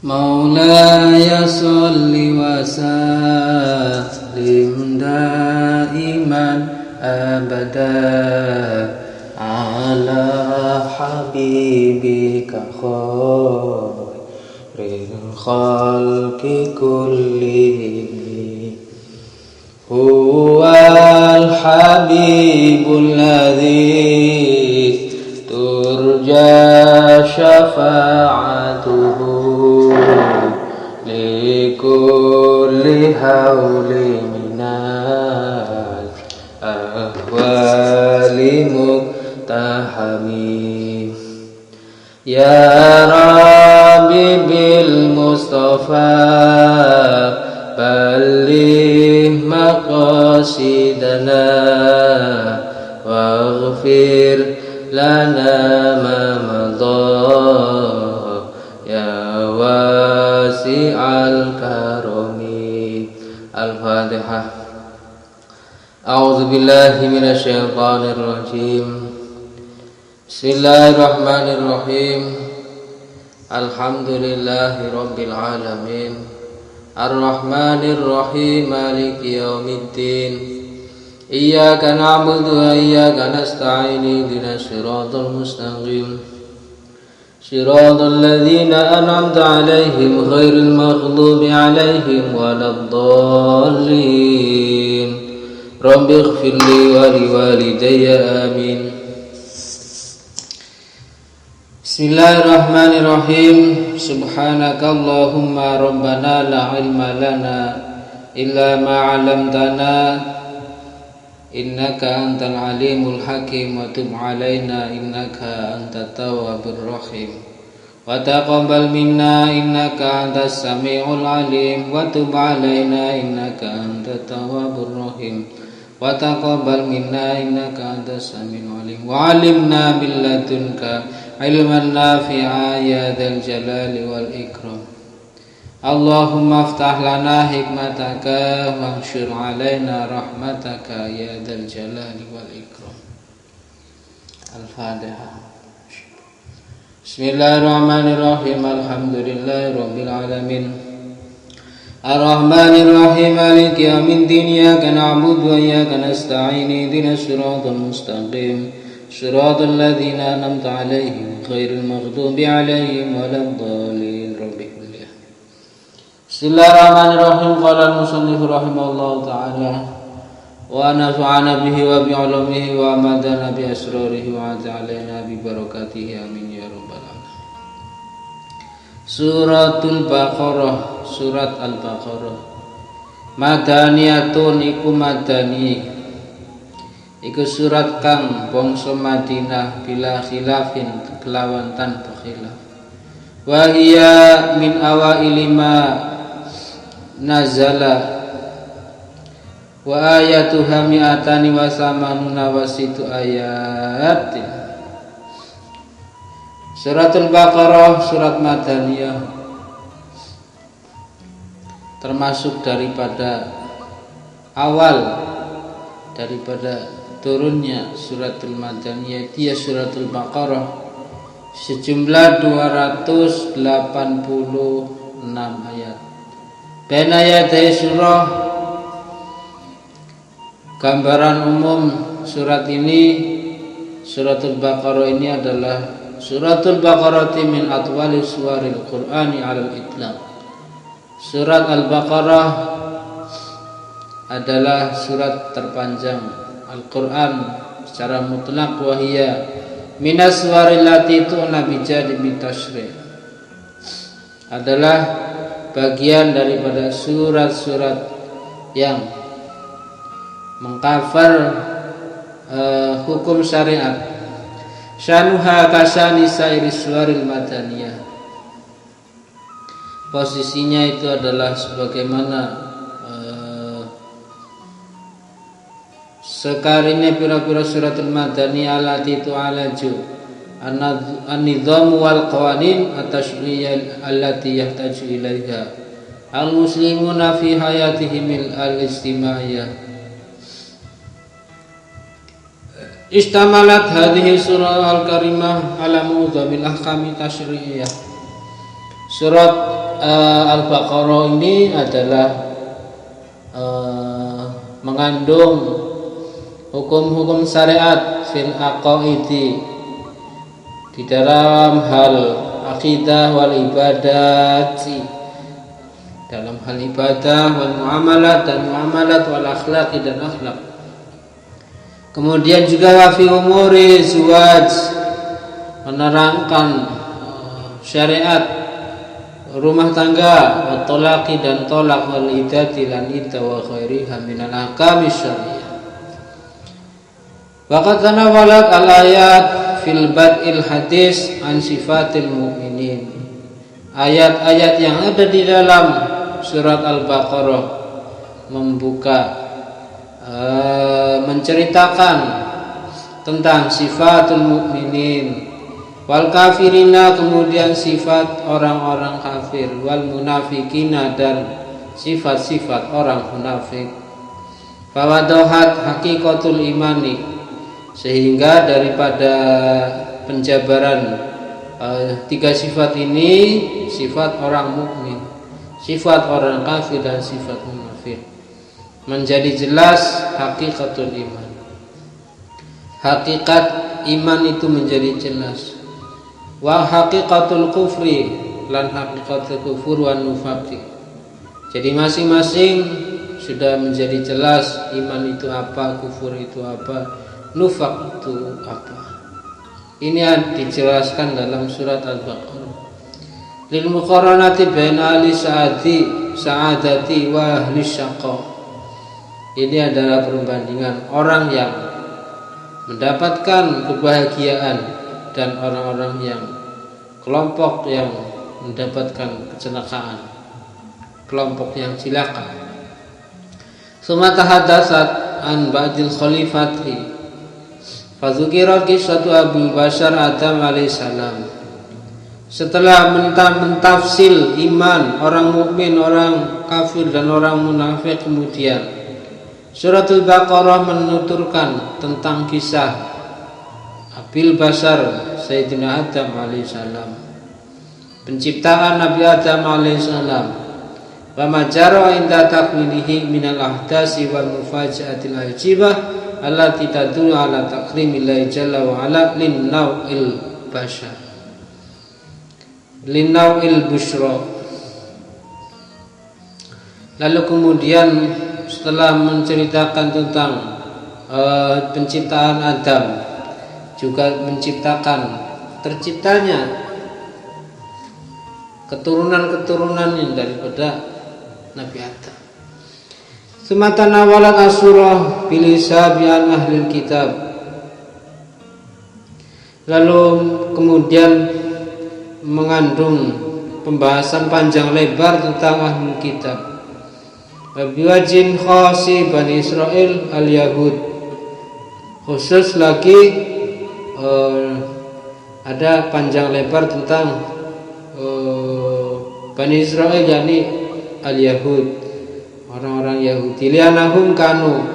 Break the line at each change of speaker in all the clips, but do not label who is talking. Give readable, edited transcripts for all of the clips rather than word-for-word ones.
مولاي صل وسلم دائما أبدا على حبيبك خير الخلق كلهم هو الحبيب الذي ترجى شفاعته لكل هول من الأهوال مقتحم يا ربي بالمصطفى بلغ مقاصدنا واغفر لنا ما مضى يا واسع الكرم. الفاتحة. أعوذ بالله من الشيطان الرجيم. بسم الله الرحمن الرحيم. الحمد لله رب العالمين الرحمن الرحيم مالك يوم الدين إياك نعبد وإياك نستعين اهدنا الصراط المستقيم صراط الذين أنعمت عليهم غير المغضوب عليهم ولا الضالين رب اغفر لي ولوالدي آمين. Bismillahirrahmanirrahim. Subhanakallahumma rabbana la ilma lana illa ma 'allamtana innaka antal alimul hakim wa tub 'alaina innaka antat tawwabur rahim wa taqabbal minna innaka antas samiul alim wa tub 'alaina innaka antat tawwabur rahim wa taqabbal minna innaka antas samiul alim wa 'allimna bil ladunka ilman nafi'a ya dzal jalali wal ikram. Allahumma aftah lana hikmataka wanshur alaina rahmataka ya dzal jalali wal ikram. Al-Fatihah. Bismillahirrahmanirrahim. Alhamdulillahi rabbil alamin Ar-Rahmanir Rahim Maliki yaumiddin Iyyaka na'budu wa iyyaka nasta'in ihdinas siratal mustaqim Shiratal ladzina an'amta 'alaihim ghairil maghdubi 'alaihim waladdallin. Bismillahirrahmanirrahim. Qala al-musannif rahimahullahu ta'ala wa nafa'ana bihi wa bi'ulumihi wa amadana bi asrarihi wa ata'alaina bi barakatihi amin ya rabbal alamin. Suratul Baqarah. Surat Al-Baqarah madaniyatun iku madani iku surat kang bangsa Madinah bila khilafin kelawan tanpa khilaf. Wa hiya min awaili ma nazala wa ayatuha mi'atani wa samanuna wa situ ayat. Suratul Baqarah surat Madaniyah termasuk daripada awal daripada turunnya suratul Madaniyah dia suratul Baqarah sejumlah 286 ayat. Baina yaday surah gambaran umum surat ini suratul Baqarah ini adalah suratul Baqarah min atwali suwaril Qur'ani 'alal itlaq. Surat Al-Baqarah adalah surat terpanjang Al-Quran secara mutlak wahia minas warillati tu'na bijadi bitashri' adalah bagian daripada surat-surat yang mengcover hukum syariat. Syanuha kasani sairi suwaril madaniyah. Posisinya itu adalah sebagaimana sekarine pira-pira suratul madaniyah allati tu'alaju an-nizam wal qawanin at-tashri'iyah allati yahtaju ilaiha al-muslimuna fi hayatihim al-istimaiyah. Istamalat hadhihi surah al-karimah ala mu'dhamil ahkami tasyri'iyah. Surat Al-Baqarah ini adalah mengandung hukum-hukum syariat fil aqaidi di dalam hal akidah wal ibadati, dalam hal ibadah wal muamalat dan muamalat wal akhlaq dan akhlak. Kemudian juga wa fi umuri zuwaj, menerangkan syariat rumah tangga, wa talaqi dan tolak, wal idati lan iddah wa khairiha minal ahkami syariah. Wa qad tanawalat al ayat fil bad'il hadis an sifatil mu'minin. Ayat-ayat yang ada di dalam surat Al-Baqarah membuka menceritakan tentang sifatul mukminin, wal kafirina, kemudian sifat orang-orang kafir, wal munafikina dan sifat-sifat orang munafik. Fawadohat hakikatul imani, sehingga daripada penjabaran tiga sifat ini, sifat orang mukmin, sifat orang kafir dan sifat munafik, menjadi jelas hakikatul iman. Hakikat iman itu menjadi jelas. Wa hakikatul kufri lan hakikatul kufur wa nufaqi. Jadi masing-masing sudah menjadi jelas iman itu apa, kufur itu apa, nufaq itu apa. Ini dijelaskan dalam surat Al-Baqarah. Lil muqaranati baina ahli sa'adati wa ahli syaqqa. Ini adalah perbandingan orang yang mendapatkan kebahagiaan dan orang-orang yang kelompok yang mendapatkan kecelakaan, kelompok yang cilaka. Summa tahaddatsat an ba'dil khalifati fadzukira qissatu Abu Bashar Adam alaihissalam. Setelah mentafsil iman orang mukmin, orang kafir dan orang munafik, kemudian Suratul Baqarah menuturkan tentang kisah Abil Bashar Sayyidina Adam alaihissalam, penciptaan Nabi Adam alaihissalam, wa majara inda takwinihi minal ahdasi wal mufaja'atil ajibah allati tadullu ala takrimillahi jalla wa ala lin naw'il bashar, lin naw'il bushra. Lalu kemudian setelah menceritakan tentang penciptaan Adam, juga menciptakan terciptanya keturunan-keturunannya daripada Nabi Adam. Sematana walat asurah bilisabi an ahlil kitab. Lalu kemudian mengandung pembahasan panjang lebar tentang ahlul kitab. Biwajin khasi Bani Israel al-Yahud. Khusus lagi ada panjang lebar tentang Bani Israel, yakni al-Yahud, orang-orang Yahudi. Lianahum kanu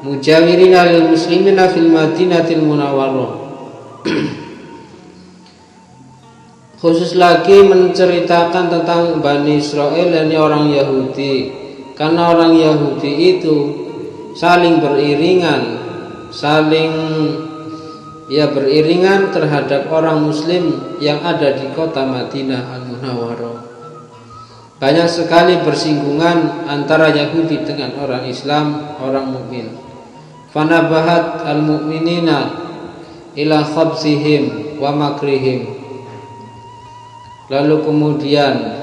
mujawirina lil muslimina fil Madinatil Munawwarah. Khusus lagi menceritakan tentang Bani Israel, yakni orang Yahudi. Karena orang Yahudi itu saling beriringan, beriringan terhadap orang Muslim yang ada di kota Madinah Al-Munawwarah. Banyak sekali bersinggungan antara Yahudi dengan orang Islam, orang mukmin. Fanabahat al-mu'minina ila khabsihim wa makrihim. Lalu kemudian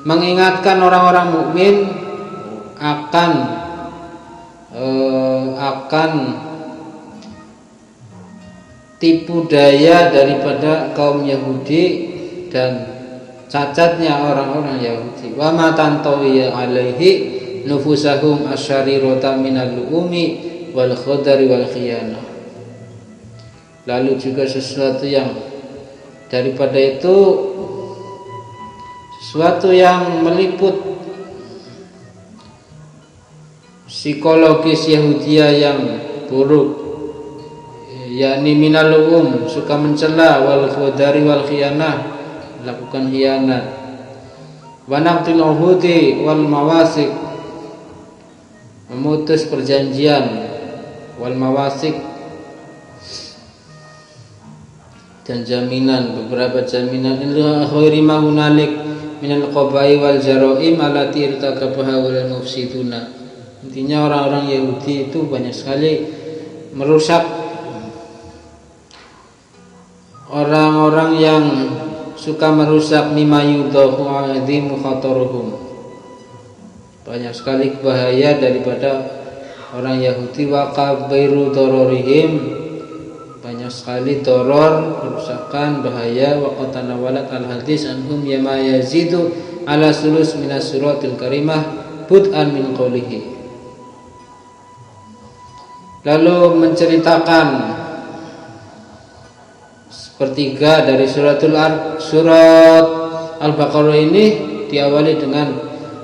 mengingatkan orang-orang mukmin akan tipu daya daripada kaum Yahudi dan cacatnya orang-orang Yahudi. Wa ma tantawi alaihi nufusahum asyarirata minal lu'umi wal khadari wal khiyanah. Lalu juga sesuatu yang daripada itu, sesuatu yang meliput psikologis Yahudiyah yang buruk, yakni minal suka mencela, wal khadari wal khiyanah, lakukan khianat. Wa naqdil uhudi wal mawasik, memutus perjanjian, wal mawasik, dan jaminan, beberapa jaminan, illa khairi ma hunalik minal qabai wal jaraim allati irtakabaha wal mufsiduna. Intinya orang-orang Yahudi itu banyak sekali merusak, orang-orang yang suka merusak mimma yudahu azimu khataruhum. Banyak sekali bahaya daripada orang Yahudi. Wa kabairu dororihim, banyak sekali doror, kerusakan, bahaya. Wa qatana walat al hadis anhum yama yazidu ala sulus minas suratil karimah bud'an min qawlihi. Lalu menceritakan sepertiga dari surat Al-Baqarah ini diawali dengan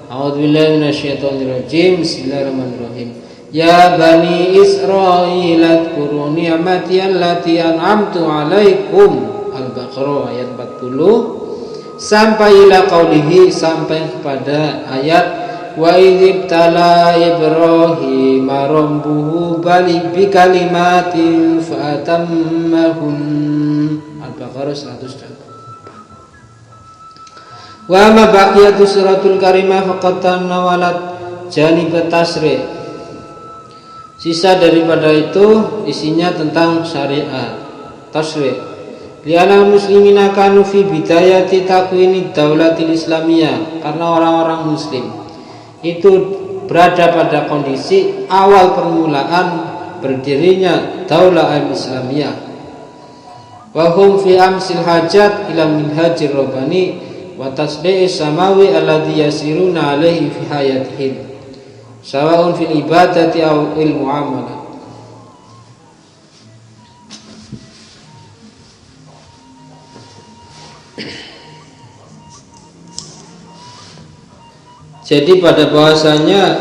a'udzubillahi minasyaitonirrajim, bismillahirrahmanirrahim. Ya bani Israil adhkuru ni'mati allati an'amtu 'alaikum. Al-Baqarah ayat 40 sampai ila qaulihi, sampai kepada ayat wa idzibtala Ibrahim rabbuhu bi kalimatin fa atammahun. Al-Baqarah 100. Wa ma baqiyatu suratul karimah faqad tanawalat janib tasri'. Sisa daripada itu isinya tentang syariat tasri'. Li'anal muslimina kanu fi bidayati takwini daulatil islamiyah, karena orang-orang muslim itu berada pada kondisi awal permulaan berdirinya daulah al-islamiyah. Wa hum fi amsil hajat ila minhajir rabbani wa tasdi'i samawi alladhi yasiruna alaihi fi hayatihim sawa'un fil ibadati aw il muamalah. Jadi pada bahasanya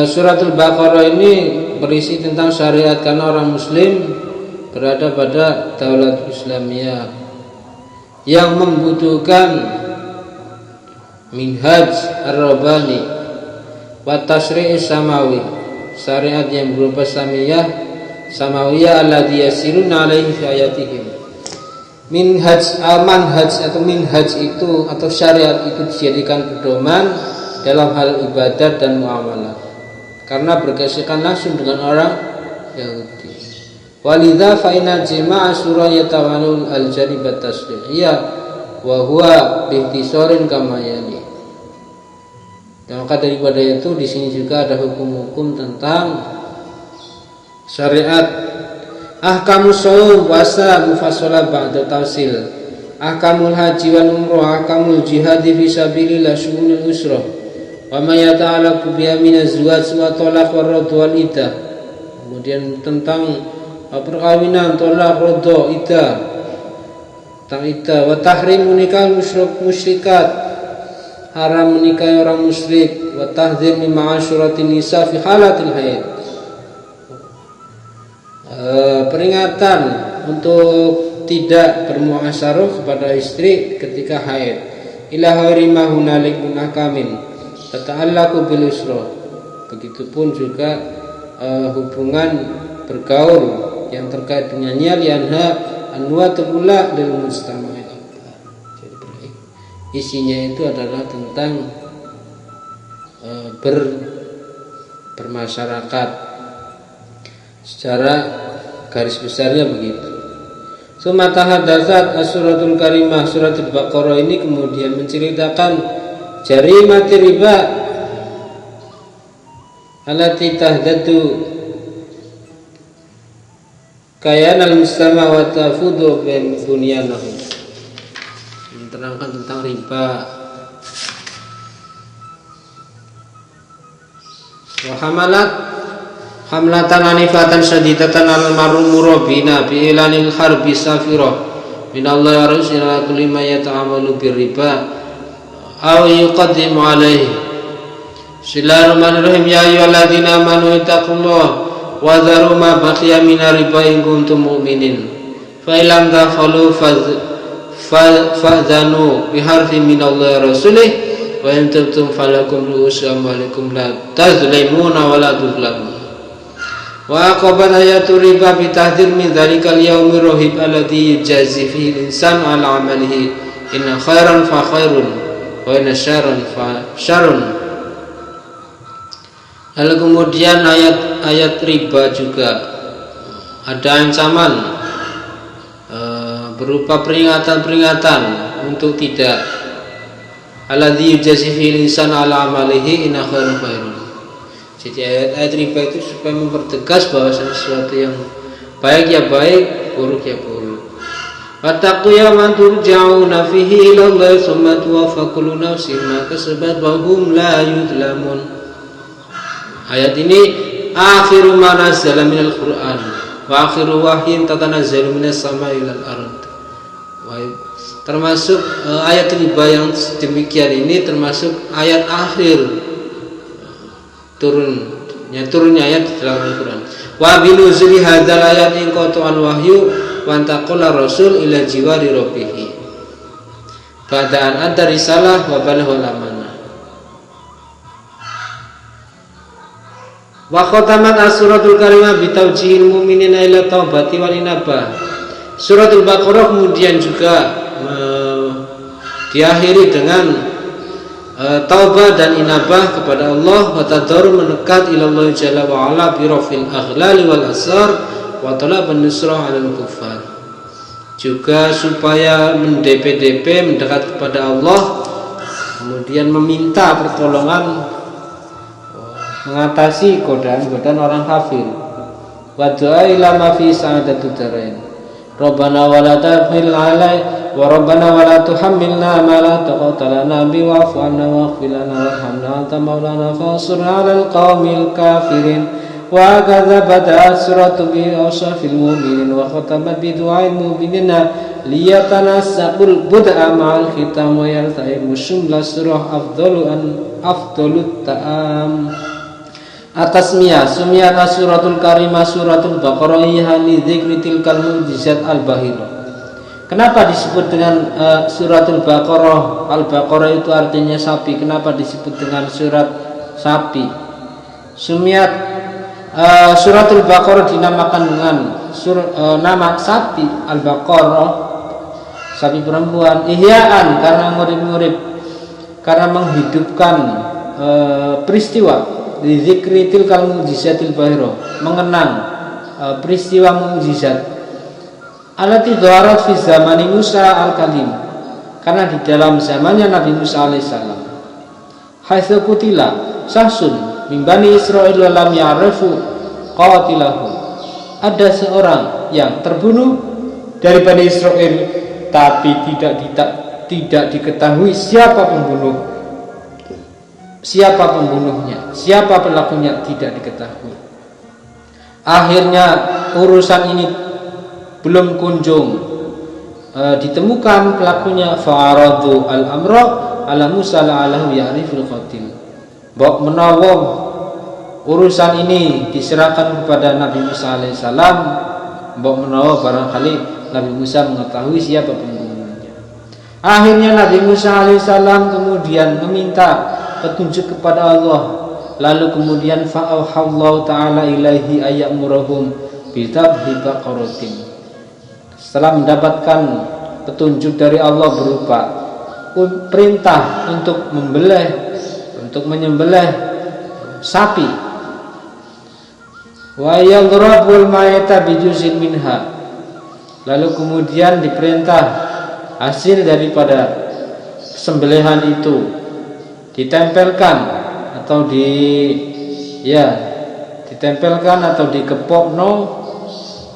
suratul Baqarah ini berisi tentang syariat, karena orang muslim berada pada daulat Islamiyah yang membutuhkan minhaj ar-rabbani wa tasri' samawi, syariat yang berupa samawiyah alladhi yasiruna alaihi fi hayatihim. Minhaj, manhaj atau minhaj itu atau syariat itu dijadikan pedoman dalam hal ibadat dan muamalah, karena berkaitan langsung dengan orang Yahudi. Walidha fa inna jama'a surah yatawalul al-jaribat tasrihiyah wa huwa bihtisarin kama yali. Dan maka daripada itu di sini juga ada hukum-hukum tentang syariat. Ahkamus shaum wasa mufassalah ba'da tafsil. Ahkamul haji wal umrah, ahkamul jihad fi sabilillah, syu'unul usrah, wa ma yata'allaqu biha min az-zawaj wa talaq wa radd wal iddah. Kemudian tentang perkawinan, talaq, radd, iddah, tentang iddah. Wa tahrimu nikah musyrikat, haram menikahi orang musyrik. Wa tahdzir min ma'asyuratin nisa fi halatil haid, peringatan untuk tidak bermuasyarah kepada istri ketika haid. Ila ghairi ma hunalik min ahkamin tata'allaqu bil usra. Begitupun juga hubungan bergaul yang terkait dengannya, lianha anwatul ula lil mujtama'. Jadi isinya itu adalah tentang bermasyarakat secara garis besarnya begitu. Summa tahaddatsat as-suratul karimah, suratul Baqarah ini kemudian menceritakan jarimati riba allati tahdatu kayanal mustama wa tafudu bin bunyanahu. Menerangkan tentang riba. Wa hamlatan anifatan syadidatan al-marhum murabina bi ilanil harbi safirah minallahi wa rasul ala kulli ma yata'amalu birriba aw yuqaddimu alaihi. Bismillahirrahmanirrahim. Ya ayyuhalladzina amanu ittaqullaha wa dharu ma baqiya minar riba in kuntum mu'minin. fa ilam tafalu fadzanu biharfi minallahi rasulih wa in tubtum falakum ru'usu amwalikum la tazlimuna wa la tuzlamun. Wa aqabat ayatu riba bitahdhir min dzalikal yaumir rahib alladhi yujazi fihi al-insanu ala amalihi inna khairan fa khairun wa inna syarran fa syarrun. Lalu kemudian ayat riba juga ada ancaman berupa peringatan-peringatan untuk tidak alladzi yujazi fil insan ala amalihi inna khairan khairun. Jadi ayat riba itu supaya mempertegas bahwa sesuatu yang baik ya baik, buruk ya buruk. Wattaqu yawman turja'una fihi ila Allah tsumma tuwaffa kullu nafsin ma kasabat wa hum la yudlamun. Ayat ini akhiru ma nazzala minal Qur'an wa akhiru wahyin tatanazzalu minas sama'i ilal ard. Termasuk ayat riba yang demikian ini termasuk ayat akhir turunnya ayat dalam Al-Qur'an. Wa binuzuli hadzal ayat in qata'al wahyu wa antaqala rasul ila jiwari rabbih. Ba'da'an ada risalah wa balaghal amanah. Wa khatamat as-suratul karimah bi tawjihil mu'minina ila taubati wal inabah. Suratul Baqarah kemudian juga diakhiri dengan taubat dan inabah kepada Allah wa tadarrur menekat ila Allah jalla wa ala bi rafil aghlali wal asar wa talaban nusrah 'alal kuffar. Juga supaya mendepe-depe mendekat kepada Allah, kemudian meminta pertolongan mengatasi godaan-godaan orang kafir. Wa du'a ila ma fi sa'adatud darain. Rabbana wa la tahmil 'alai wa rabbana wa la tuhammilna ma la taqata lana bi wa'fu 'anna waghfir lana warhamna anta maulana fansurna 'alal qaumil kafirin. Wa kadzabat suratu bi awsafil mu'minin wa khatamat bi du'ail mu'minina liyatanassaqul bud'a ma'al khitam wa yalta'im shumla surah afdalut ta'am. Atasmiyah sumiyat as-suratul karimah suratul Baqarah li dzikri tilkal mu'jizat al-bahirah. Kenapa disebut dengan suratul Baqarah? Al-Baqarah itu artinya sapi. Kenapa disebut dengan surat sapi? Sumiyat suratul Baqarah dinamakan dengan nama sapi Al-Baqarah, sapi perempuan. Ihya'an karena ngurip-ngurip, karena menghidupkan peristiwa. Di zikri tilkal mu'jizatil bahirah, mengenang peristiwa mukjizat alati dhaharat fi zamani Musa al-Kalim, karena di dalam zamannya Nabi Musa alaihissalam. Haitsu qutila sahsun min bani Israil wa lam ya'rifu qatilahu, ada seorang yang terbunuh dari Bani Israel tapi tidak diketahui siapa pembunuhnya, siapa pelakunya tidak diketahui. Akhirnya urusan ini belum kunjung ditemukan pelakunya. Fa'aradu al-amra ala Musa la'alahu ya'riful qatil. Bahwa menawa urusan ini diserahkan kepada Nabi Musa alaihissalam, bahwa menawa barangkali Nabi Musa mengetahui siapa pembunuhnya. Akhirnya Nabi Musa alaihissalam kemudian meminta petunjuk kepada Allah, lalu kemudian fa'auhallahu ta'ala ilaihi ayyamurahum bitabhi baqaratin. Setelah mendapatkan petunjuk dari Allah berupa perintah untuk menyembelih sapi, wa yadhrabul mayta bijuzin minha, lalu kemudian diperintah hasil daripada sembelihan itu ditempelkan atau dikepokno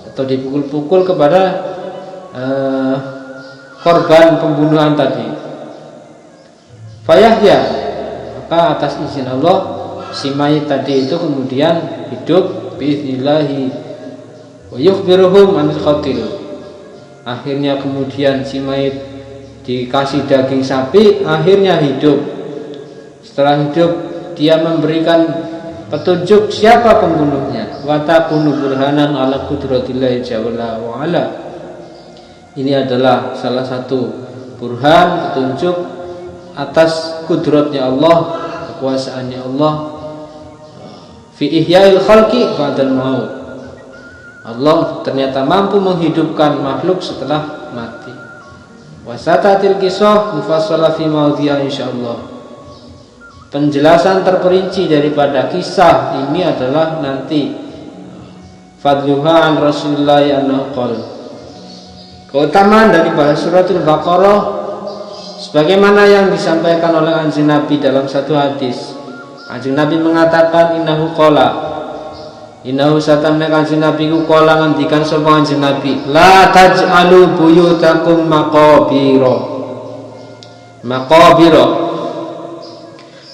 atau dipukul-pukul kepada korban pembunuhan tadi. Fayahya, maka atas izin Allah si mayit tadi itu kemudian hidup biiznillahi wa yukhbiruhum anil qatil. Akhirnya kemudian si mayit dikasih daging sapi, akhirnya hidup. Setelah hidup dia memberikan petunjuk siapa pembunuhnya. Wa taqunu burhanan ala qudratillahi jalla wa ala. Ini adalah salah satu burhan petunjuk atas kudratnya Allah, kekuasaannya Allah fi ihya'il khalqi ba'dal maut. Allah ternyata mampu menghidupkan makhluk setelah mati. Wasatatil kisah mufassalah fi maudhi'a insyaallah. Penjelasan terperinci daripada kisah ini adalah nanti. Fadluha an Rasulullah annahu qala. Keutamaan daripada suratul Baqarah sebagaimana yang disampaikan oleh Kanjeng Nabi dalam satu hadis. Kanjeng Nabi mengatakan innahu qala. Innahu satamna Kanjeng Nabi ku qala ngendikan sapa Kanjeng Nabi, la taj'alu buyutakum maqabira.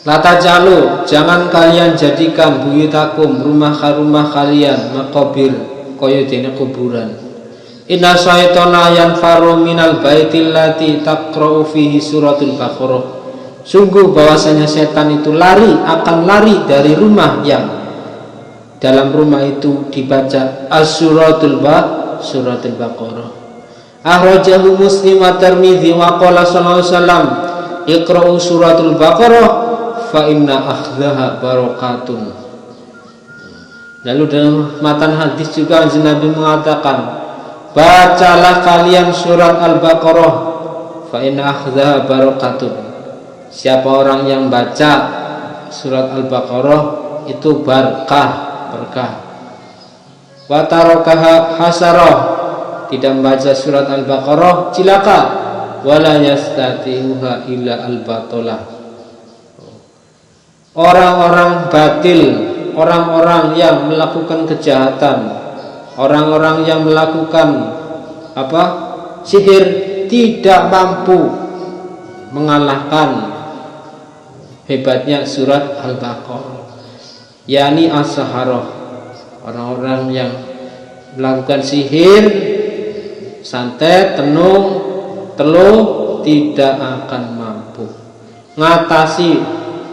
La taj'alu, jangan kalian jadikan buyutakum rumah kalian maqabir kaya dene kuburan. Inna syaitana yanfaru minal baitil lati taqra'u fihi suratul Baqarah. Sungguh bahwasanya setan itu akan lari dari rumah yang dalam rumah itu dibaca as-suratul Baqarah. Akhrajahu Muslim wa Tirmidzi wa qala sallallahu alaihi wasallam iqra'u suratul Baqarah fa inna akhdaha barakatun. Lalu dalam matan hadis juga Nabi mengatakan, bacalah kalian surat Al-Baqarah fa inna akhdaha barakatun. Siapa orang yang baca surat Al-Baqarah itu berkah. Wa tarakaha hasarah, tidak membaca surat Al-Baqarah cilaka. Wala yastati'uha illa al-batalah. Orang-orang batil, orang-orang yang melakukan kejahatan, orang-orang yang melakukan sihir tidak mampu mengalahkan hebatnya surat Al-Baqarah. Yani as-saharah, orang-orang yang melakukan sihir, santet, tenung, teluh tidak akan mampu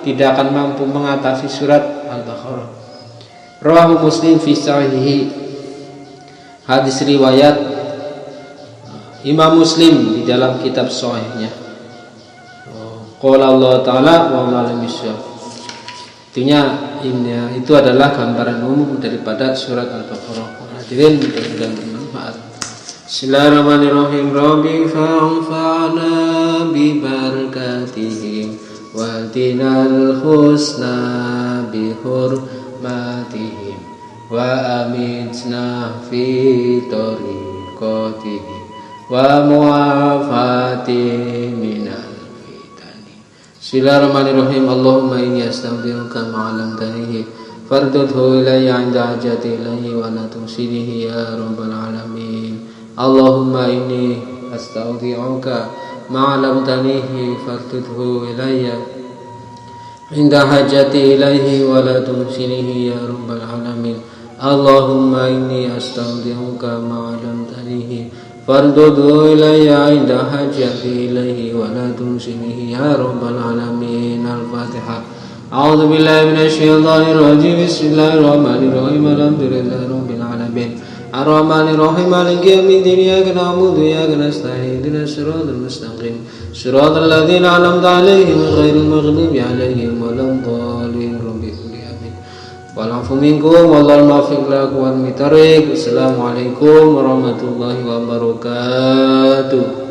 tidak akan mampu mengatasi surat Al-Baqarah. Rawahu Muslim fi sahihi. Hadis riwayat Imam Muslim di dalam kitab sahihnya. Qala Allah Ta'ala wa a'lam bishawab. Itu adalah gambaran umum daripada surat Al-Baqarah. Hadirin mudah-mudahan bermanfaat. Bismillahirrahmanirrahim. Rabbi fa'anfa'na bi barakatihim Wadinal husna bihurmatihim wa amitna fi tariqatihim wa mu'afati minal fitani. Bismillahirrahmanirrahim. Allahumma inni astaghfiruka ma'alamtanihi fardudhu ilayya 'inda hajati ilayhi wa la tusinihi ya rabbal alamin. Allahumma inni astaghfiruka ma'alamtanihi fardudhu ilayya 'inda hajati ilayhi wa la tusinihi ya rabbal alamin. Allahumma inni astaghfiruka ma'alamtanihi fardudhu ilayya 'inda hajati ilayhi wa la tusinihi ya rabbal alamin. Al-Fatihah. A'udzu billahi minasy syaithanir rajim. Bismillahirrahmanirrahim. Alhamdulillahi rabbil alamin. Ar-Rahmanir-Rahim. Maliki yaumiddin. Iyyaka na'budu wa iyyaka nasta'in. Ihdinas siratal mustaqim. Siratal ladzina an'amta 'alaihim ghairil maghdubi 'alaihim waladdallin. Amin. Wal 'afu minkum wallahul muwaffiq ila aqwamit thariq. Assalamualaikum warahmatullahi wabarakatuh.